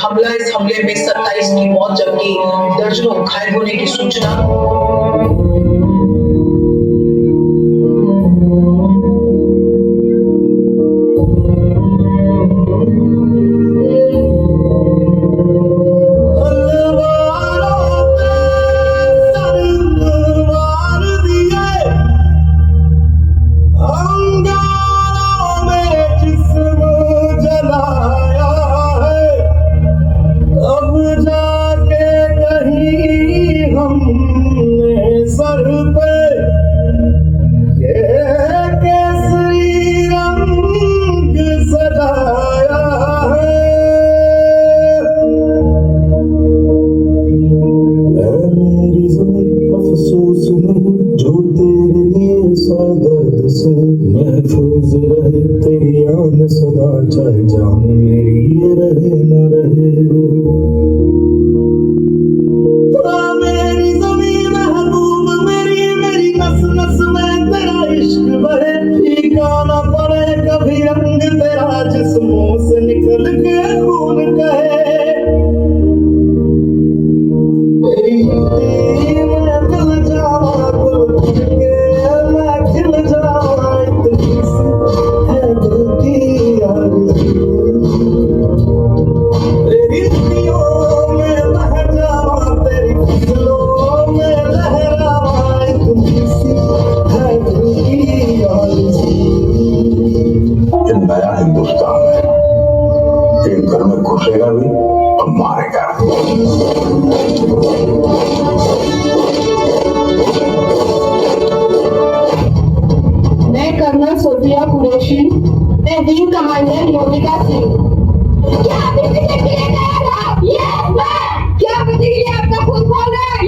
हमला। इस हमले में 27 की मौत जबकि दर्जनों घायल होने की सूचना। महफूज रहे तेरी आन सदा, चाहे जान मेरी ये रहे न रहे। मेरी ज़मीं महबूब मेरी, मेरी नस नस में तेरा इश्क बहे। फीका न पड़े कभी रंग तेरा, जिस्मों से निकल के खून कहे। तेरी मैं मिल जावा गुल के, मैं खिल जावा, इतनी सी है दिल की आरज़ू। तेरी नदियों में बह जावा, तेरी फसलों में लहरावा, इतनी सी है दिल की आरज़ू। ये नया हिंदुस्तान है, एक घर में घुसेगा भी और मारेगा। मैं कर्नल सोफिया कुरैशी, मैं विंग कमांडर मोनिका सिंह। क्या पति के लिए आपका खून खोल रहा है?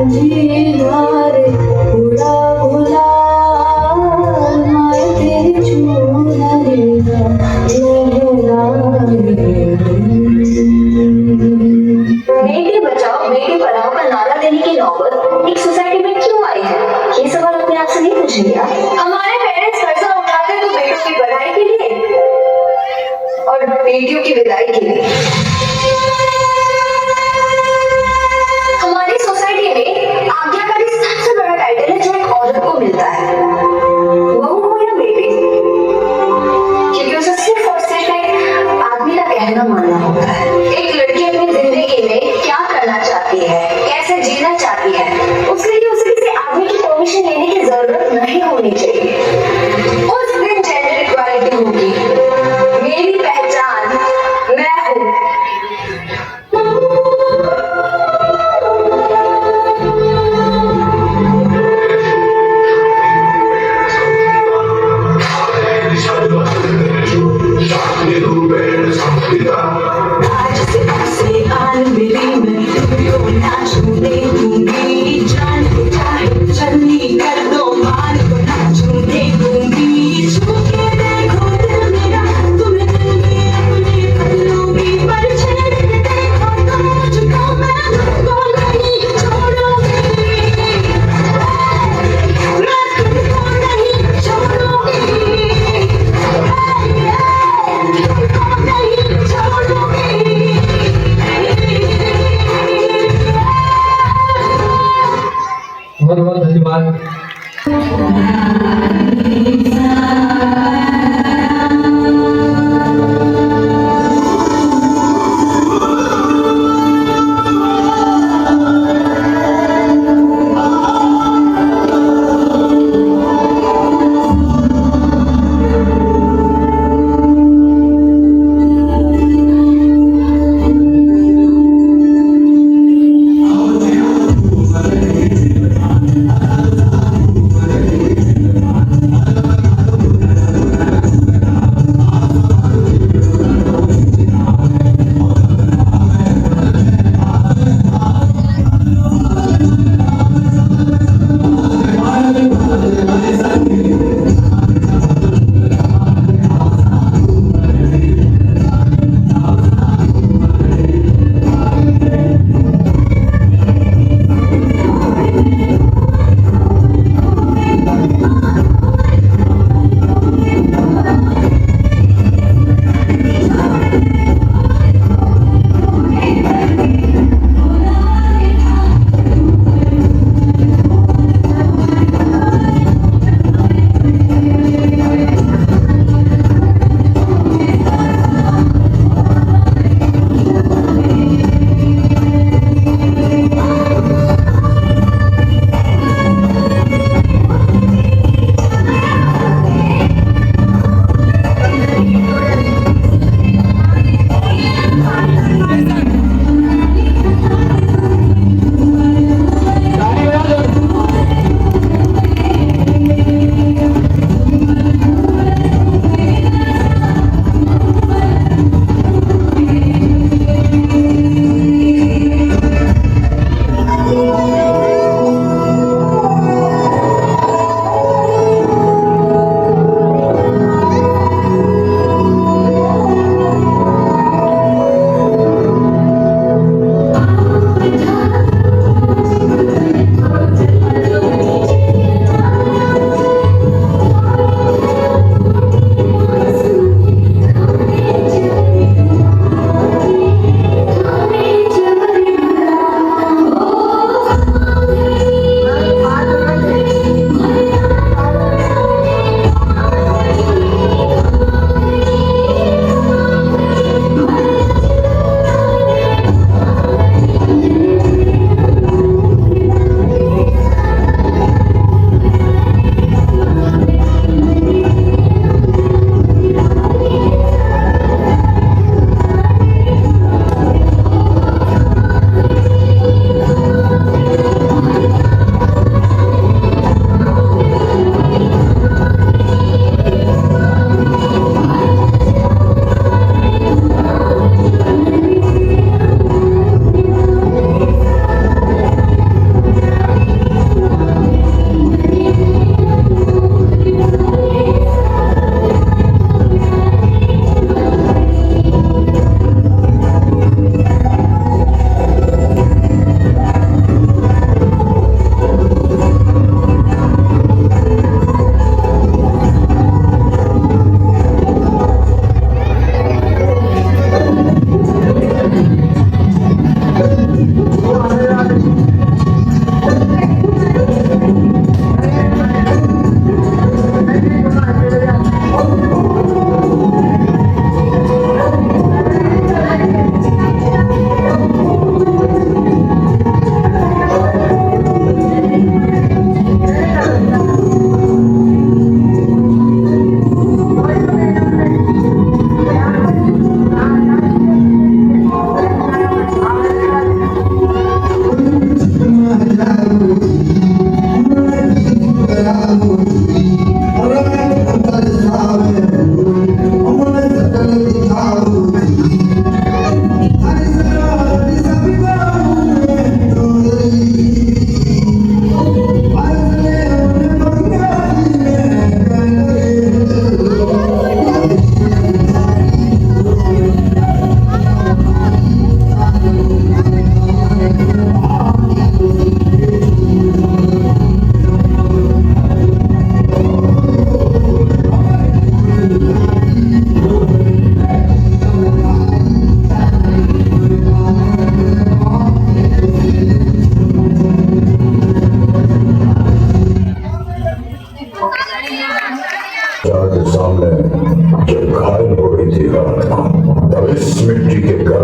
जीना रे उड़ा उड़ा माए तेरी चूनरी बेटी बचाओ बेटी पढ़ाओ का नारा देने की नौबत एक सोसाइटी में क्यों आई है? ये सवाल अपने आप से नहीं पूछेंगे आप? हमारे पेरेंट्स कर्जा उठाते तो बेटों की पढ़ाई के लिए और बेटियों की विदाई के लिए। हमारी सोसाइटी में आज्ञाकारी सबसे बड़ा टाइटल है जो एक औरत को मिलता है, बहू हो या बेटी, क्योंकि उसे सिर्फ और सिर्फ एक आदमी का कहना मानना होता है। एक लड़की अपनी जिंदगी में क्या करना चाहती है, कैसे जीना चाहती है, उसके लिए उसे किसी आदमी की परमिशन लेने की जरूरत नहीं होनी चाहिए। उस दिन जेंडर इक्वालिटी होगी, मेरी पहचान मैं हूँ। आज से ऐसे आन मिली मैं तुझको ना छूने दूंगी, जान को चाहे चलनी कर दो मान को ना छूने दूंगी। छू के देखो दिल मेरा तुम्हें दिल में अपने कर लूंगी, पर छेड़ के देखो तुम मुझको मैं तुमको नहीं छोड़ूंगी, मैं तुमको नहीं छोड़ूंगी, तुमको नहीं छोड़ूंगी। बहुत बहुत धन्यवाद।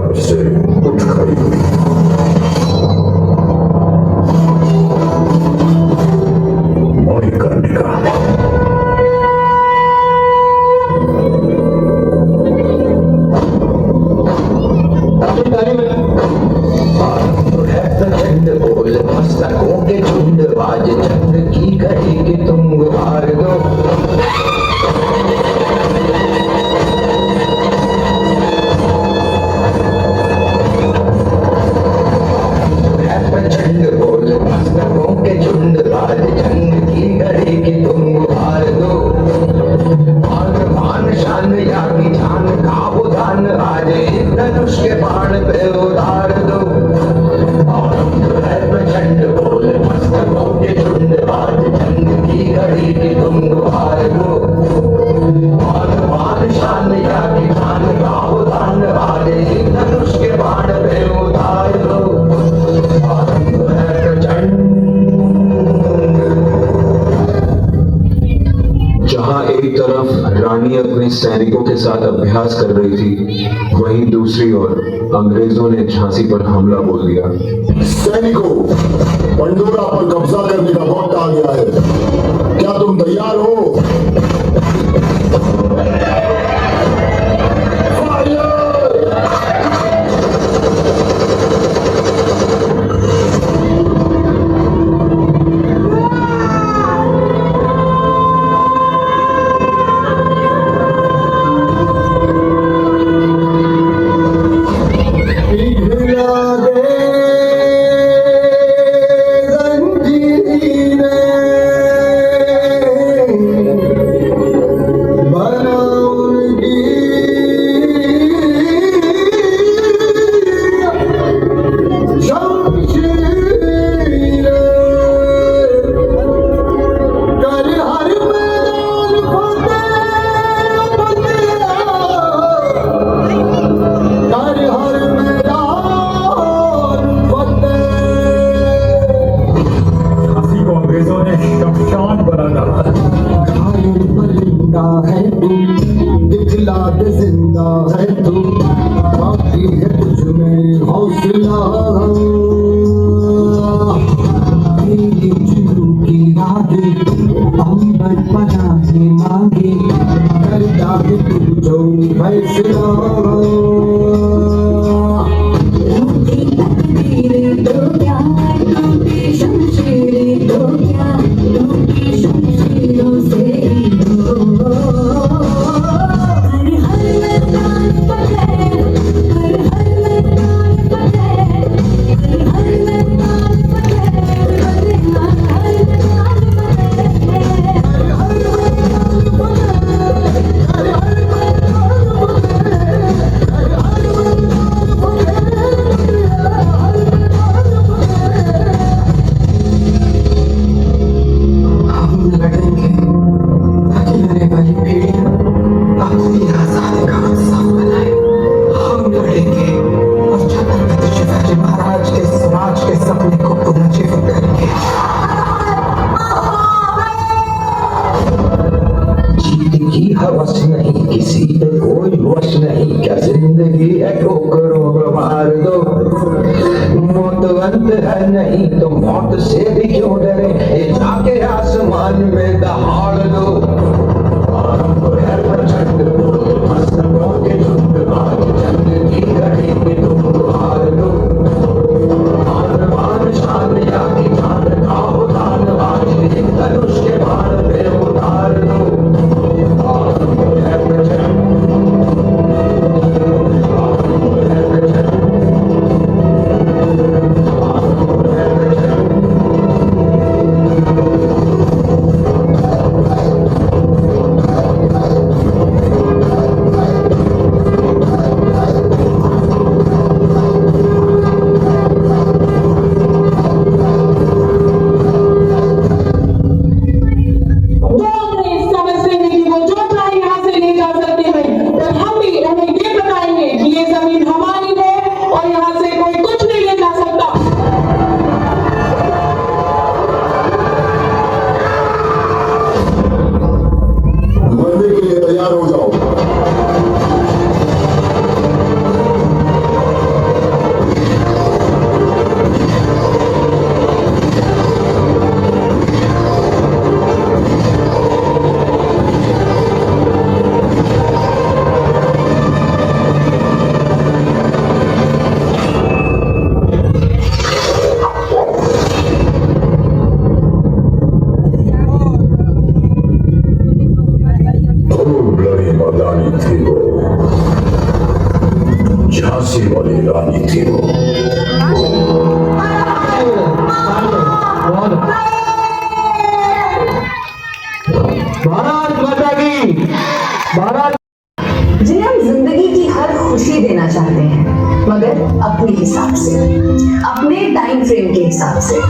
चुपचाप से उठ खड़ी हुई। मौरी करने का प्रचंड बोल मस्तकों के झुंड बाज चंद्र की घड़ी के तुम गुहार दो। प्रचंड बोल मस्तकों के झुंड बाज चंद्र की घड़ी के तुम गुहार दो। मान मान शान या की जान का उदान आज धनुष के बाण पे उतार दो। प्रचंड बोल मस्तकों के झुंड बाज चंद्र की घड़ी की तुम गुहार दो। मान मान शान या की जान का उदान आज धनुष के बाण पे उतार दो। जहां एक तरफ रानी अपने सैनिकों के साथ अभ्यास कर रही थी, वहीं दूसरी ओर अंग्रेजों ने झांसी पर हमला बोल दिया। सैनिकों, पंडोरा पर कब्जा करने का वक्त आ गया है। क्या तुम तैयार हो? कहानी थी वो। भारत माता की, भारत। जिन्हें हम जिंदगी की हर खुशी देना चाहते हैं मगर अपने हिसाब से, अपने टाइम फ्रेम के हिसाब से,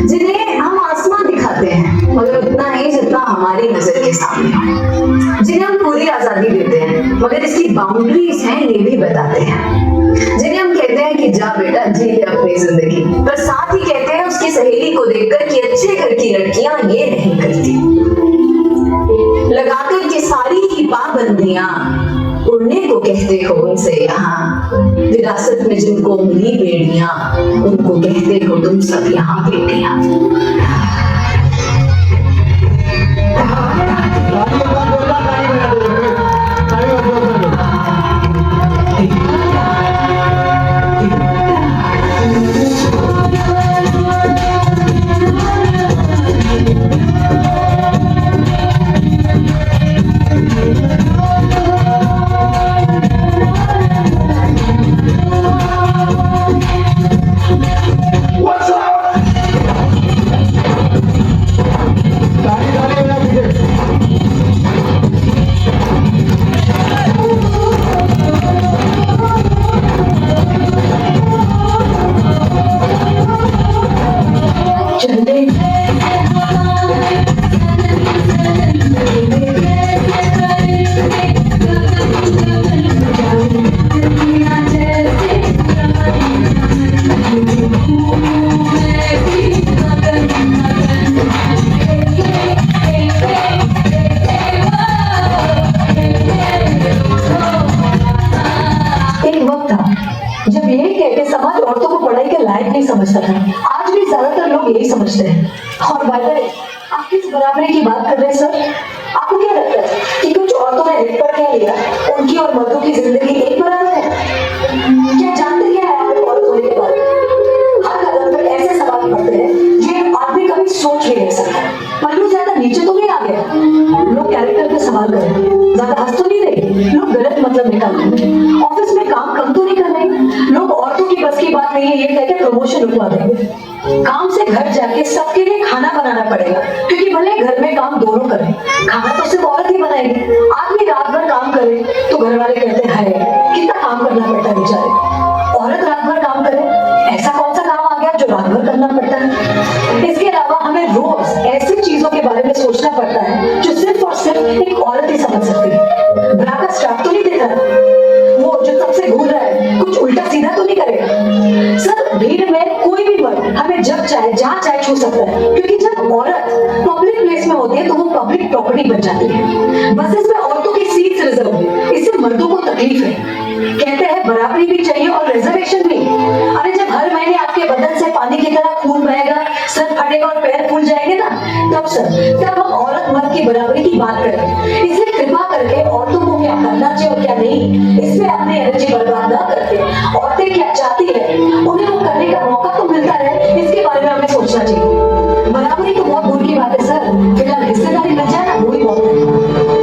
जिन्हें हम आसमान दिखाते हैं मगर उतना ही जितना हमारी नजर के सामने हो, जिन्हें हम पूरी आजादी देते हैं मगर इसकी बाउंड्रीज हैं ये भी बताते हैं, जिन्हें हम कहते हैं कि जा बेटा जी ले अपनी जिंदगी, पर साथ ही कहते हैं उसकी सहेली को देखकर कि अच्छे घर की लड़कियां ये नहीं करती, लगाकर के सारी ही पाबंदियां उड़ने को कहते हो उनसे यहाँ, विरासत में जिनको मिली बेड़ियां उनको कहते हो तुम सब यहाँ बेटियां। जब ये कहते समाज औरतों को पढ़ाई के लायक नहीं समझता था, आज भी ज्यादातर लोग यही समझते हैं। और बाय आप किस बराबरी की बात कर रहे हैं सर? आपको क्या लगता है कि कुछ औरतों ने रिट पर क्या लिया, उनकी और मर्दों की जिंदगी एक बराबर है? क्या जानते क्या है आप औरत होने के बारे में? हर कदम पर ऐसे सवाल पड़ते हैं जो आदमी कभी सोच भी नहीं सकता। पल्लू ज्यादा नीचे तो नहीं आ गया? लोग कैरेक्टर पे सवाल कर रहे हैं, ज्यादा हंस तो नहीं रहे, लोग गलत मतलब निकाल रहे हैं, ऑफिस में काम कम तो नहीं कर रहे, लोग औरतों की बस की बात नहीं है ये कहकर प्रमोशन रुकवा देंगे, काम से घर जाके सबके लिए खाना बनाना पड़ेगा क्योंकि भले घर में काम दोनों करें, खाना तो सिर्फ औरत ही बनाएगी। आदमी रात भर काम करे तो घर वाले कहते हैं कितना काम करना पड़ता है बेचारे। औरत रात भर काम करे, ऐसा कौन सा काम आ गया जो रात भर करना पड़ता है? इसके अलावा हमें रोज ऐसी चीजों के बारे में सोचना पड़ता है जो सिर्फ और सिर्फ एक औरत ही समझ सकती है। ब्रा का स्ट्रैप तो नहीं देता, वो जो सबसे घूर रहा है कुछ उल्टा सीधा तो नहीं करेगा। सर भीड़ में कोई भी मर्द हमें जब चाहे जहाँ चाहे छू सकता है क्योंकि जब औरत पब्लिक प्लेस में होती है तो वो पब्लिक प्रॉपर्टी बन जाती है। बसेस में औरतों की सीट्स रिजर्व है, इससे मर्दों को तकलीफ है। कहते हैं बराबरी भी चाहिए और रिजर्वेशन भी। अरे जब हर महीने आपके बदन से पानी की तरह खून बहेगा, सर फटेगा और पैर फूल जाएंगे ना, तब हम औरत मर्द की बराबरी की बात करें। इसलिए कृपा करके औरतों को क्या करना चाहिए और क्या नहीं, इसमें अपनी एनर्जी बर्बाद न करके औरतें क्या चाहती है उन्हें वो करने का मौका तो मिलता है, इसके बारे में हमें सोचना चाहिए। बराबरी तो बहुत दूर की बात है सर, फिलहाल हिस्सेदारी बन जाए ना वो ही बहुत है।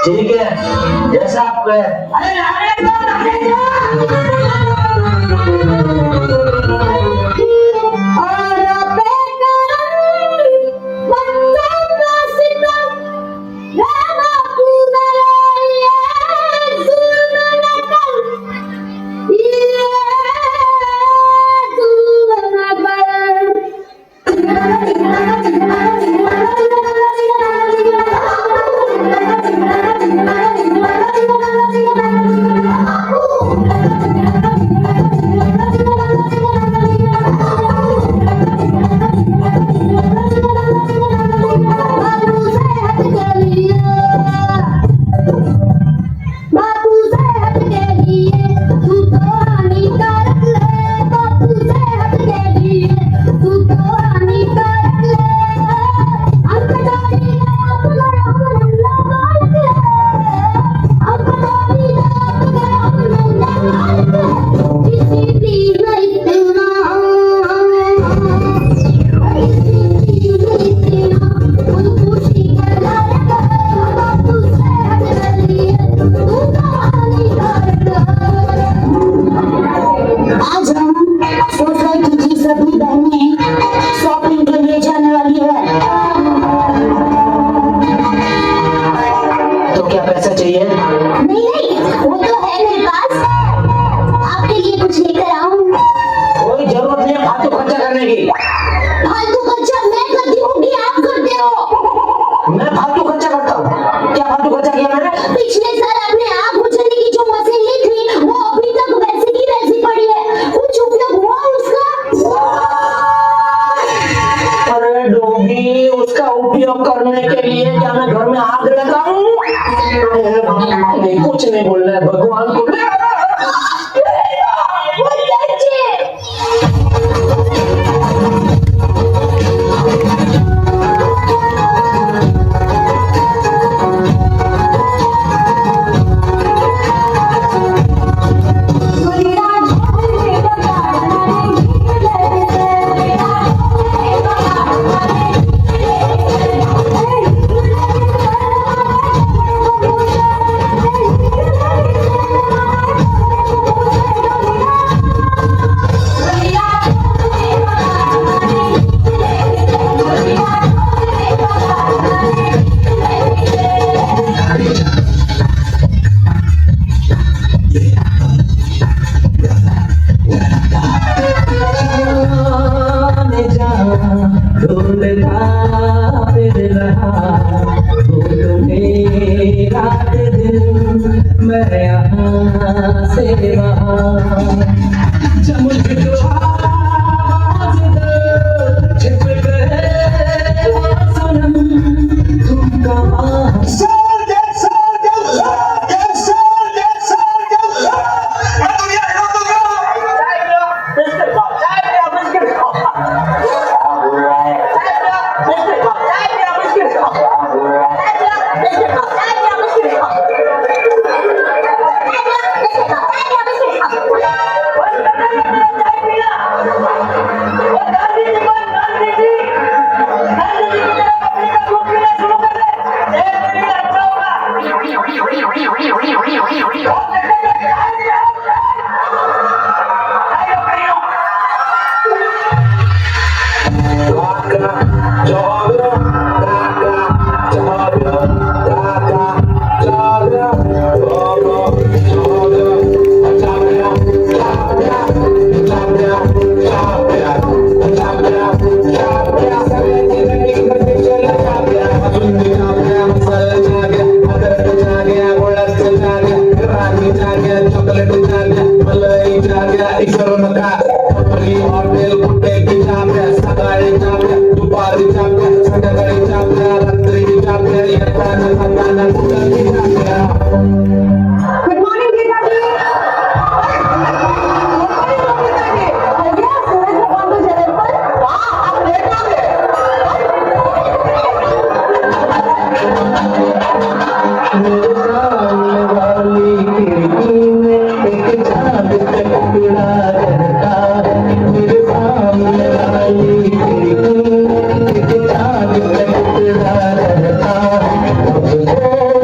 ठीक है, जैसा आप कहे। अरे आने दो, आने दो। कुछ नहीं बोलना है भगवान को। मैं यहाँ से वहाँ छिप गए सनम तुम कहाँ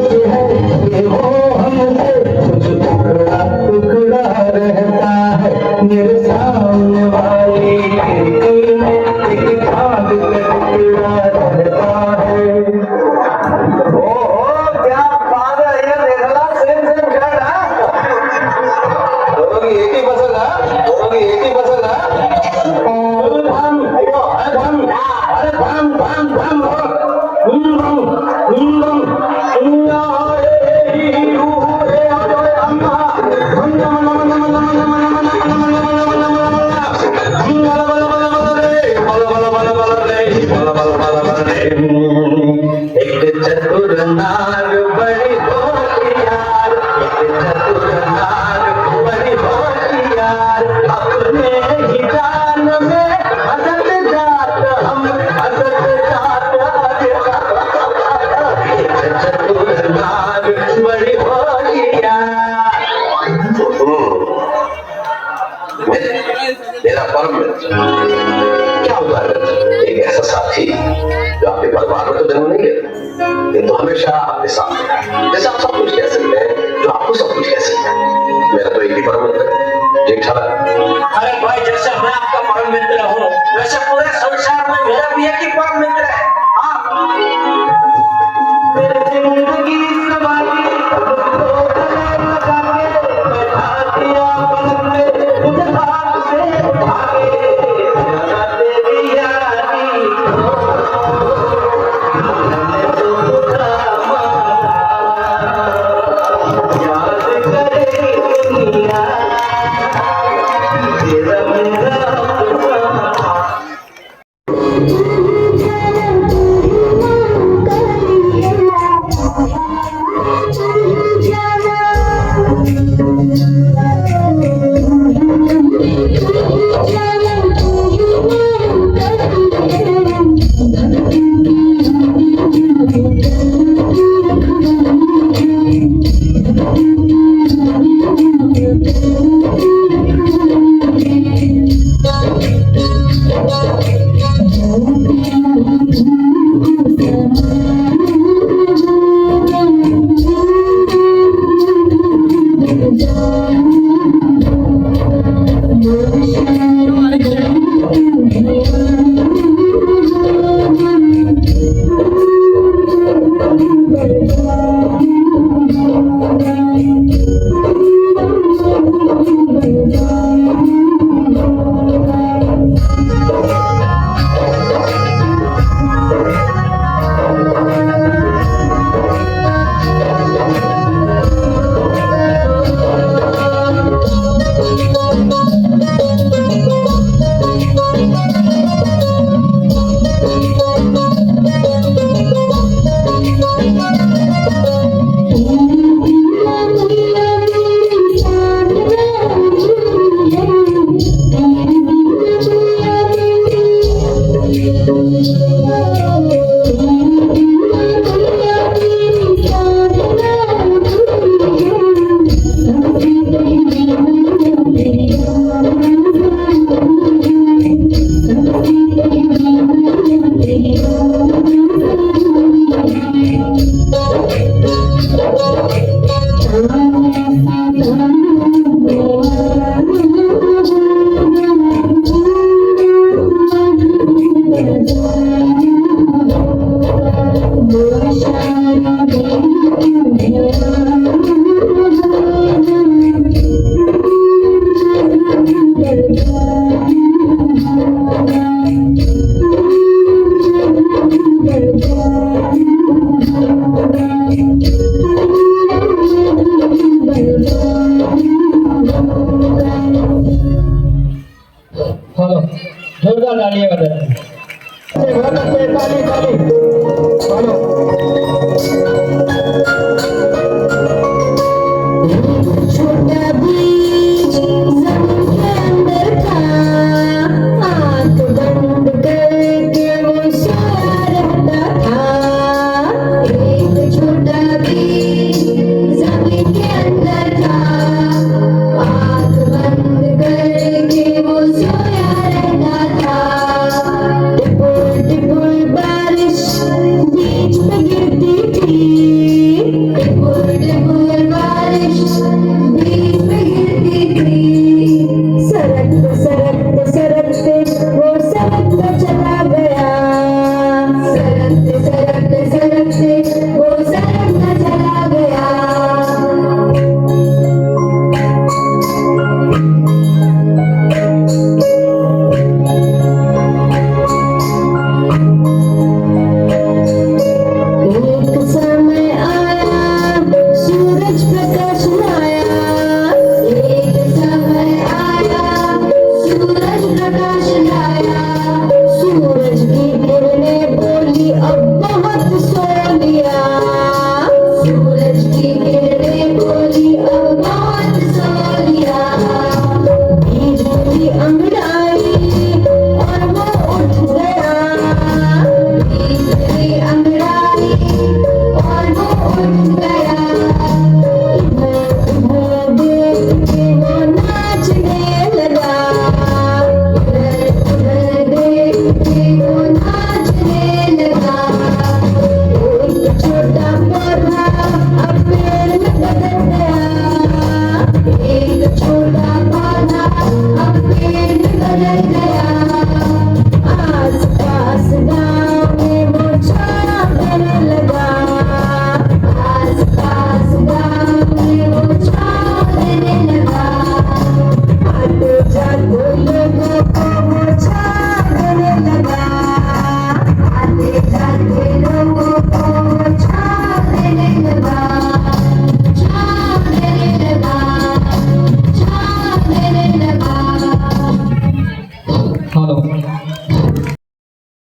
Oh बाद में तो जन्म नहीं लेता, किंतु हमेशा आपके साथ है। जैसे आप सब कुछ कह सकते हैं, जो आपको सब कुछ कह सकते हैं। मेरा तो एक ही परम मित्र है, जेठालाल। अरे भाई, जैसे मैं आपका परम मित्र हूँ, वैसे पूरे संसार में मेरा भी एक ही परम मित्र है। हाँ, मेरी जिंदगी सवारी बैठा दिया पलक में, मुझे हाथ से उठा के जगा तेरी यारी मैंने तो खुदा माना, याद करेगी दुनिया तेरा मेरा अपना। हेलो, जोरदार तालियां बजाते हैं। ताली ताली।